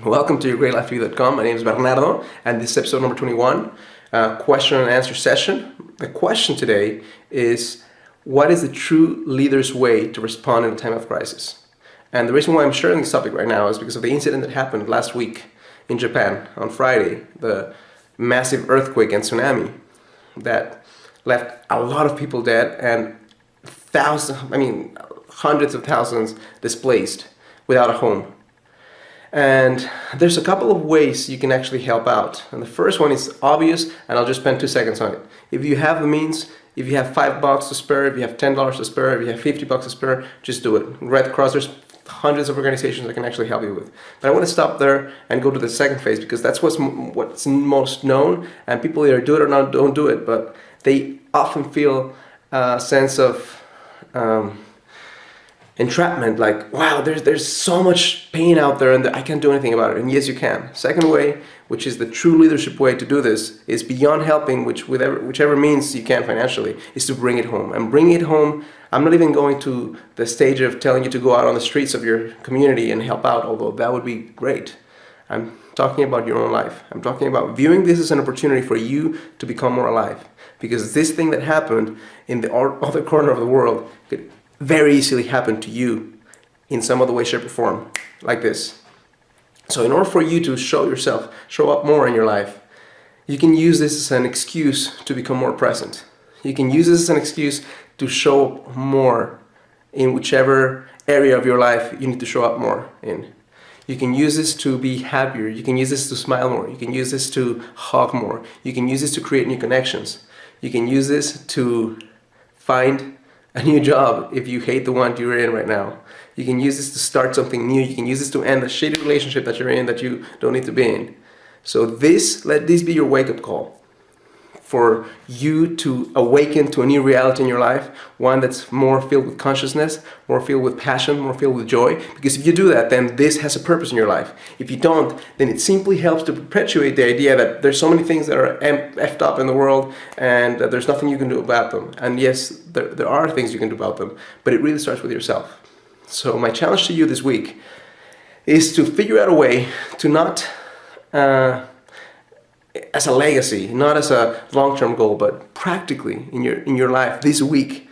Welcome to yourgreatlifeview.com. My name is Bernardo and this is episode number 21, question and answer session. The question today is, what is the true leader's way to respond in a time of crisis? And the reason why I'm sharing this topic right now is because of the incident that happened last week in Japan on Friday, the massive earthquake and tsunami that left a lot of people dead and hundreds of thousands displaced without a home. And there's a couple of ways you can actually help out. And the first one is obvious, and I'll just spend 2 seconds on it. If you have the means, if you have $5 to spare, if you have $10 to spare, if you have $50 to spare, just do it. Red Cross, there's hundreds of organizations that can actually help you with. But I want to stop there and go to the second phase, because that's what's most known, and people either do it or don't do it, but they often feel a sense of entrapment, like, wow, there's so much pain out there and I can't do anything about it. And yes, you can. Second way, which is the true leadership way to do this, is beyond helping, whichever means you can financially, is to bring it home. And bring it home, I'm not even going to the stage of telling you to go out on the streets of your community and help out, although that would be great. I'm talking about your own life. I'm talking about viewing this as an opportunity for you to become more alive. Because this thing that happened in the other corner of the world could very easily happen to you in some other way, shape, or form, like this. So in order for you to show up more in your life, you can use this as an excuse to become more present. You can use this as an excuse to show up more in whichever area of your life you need to show up more in. You can use this to be happier. You can use this to smile more. You can use this to hug more. You can use this to create new connections. You can use this to find a new job if you hate the one you're in right now. You can use this to start something new. You can use this to end a shitty relationship that you're in that you don't need to be in. So let this be your wake-up call for you to awaken to a new reality in your life, one that's more filled with consciousness, more filled with passion, more filled with joy. Because if you do that, then this has a purpose in your life. If you don't, then it simply helps to perpetuate the idea that there's so many things that are effed up in the world and that there's nothing you can do about them. And yes, there are things you can do about them, but it really starts with yourself. So my challenge to you this week is to figure out a way to not as a legacy, not as a long-term goal, but practically in your life this week,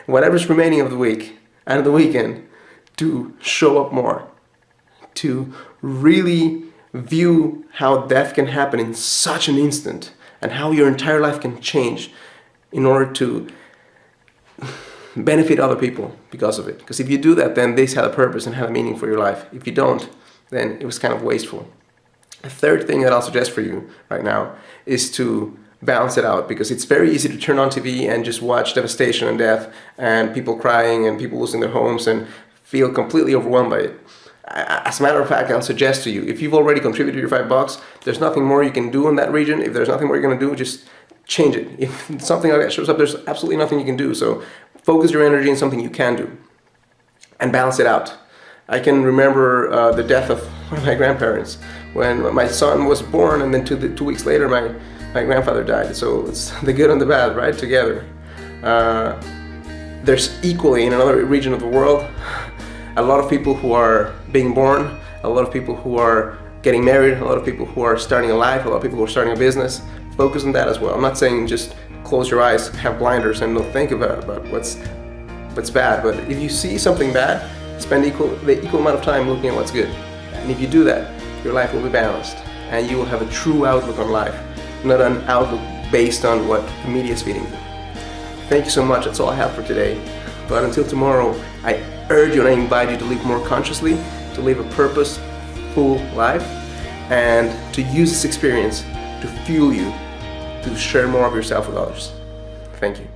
whatever's remaining of the week and the weekend, to show up more, to really view how death can happen in such an instant and how your entire life can change in order to benefit other people because of it. Because if you do that, then this had a purpose and had a meaning for your life. If you don't, then it was kind of wasteful. The third thing that I'll suggest for you right now is to balance it out, because it's very easy to turn on TV and just watch devastation and death and people crying and people losing their homes and feel completely overwhelmed by it. As a matter of fact, I'll suggest to you, if you've already contributed your $5, there's nothing more you can do in that region. If there's nothing more you're going to do, just change it. If something like that shows up, there's absolutely nothing you can do. So focus your energy on something you can do and balance it out. I can remember the death of one of my grandparents when my son was born, and then 2 weeks later my grandfather died. So it's the good and the bad, right, together. There's equally in another region of the world a lot of people who are being born, a lot of people who are getting married, a lot of people who are starting a life, a lot of people who are starting a business. Focus on that as well. I'm not saying just close your eyes, have blinders, and don't think about what's bad. But if you see something bad, spend the equal amount of time looking at what's good. And if you do that, your life will be balanced and you will have a true outlook on life, not an outlook based on what the media is feeding you. Thank you so much. That's all I have for today. But until tomorrow, I urge you and I invite you to live more consciously, to live a purposeful life, and to use this experience to fuel you to share more of yourself with others. Thank you.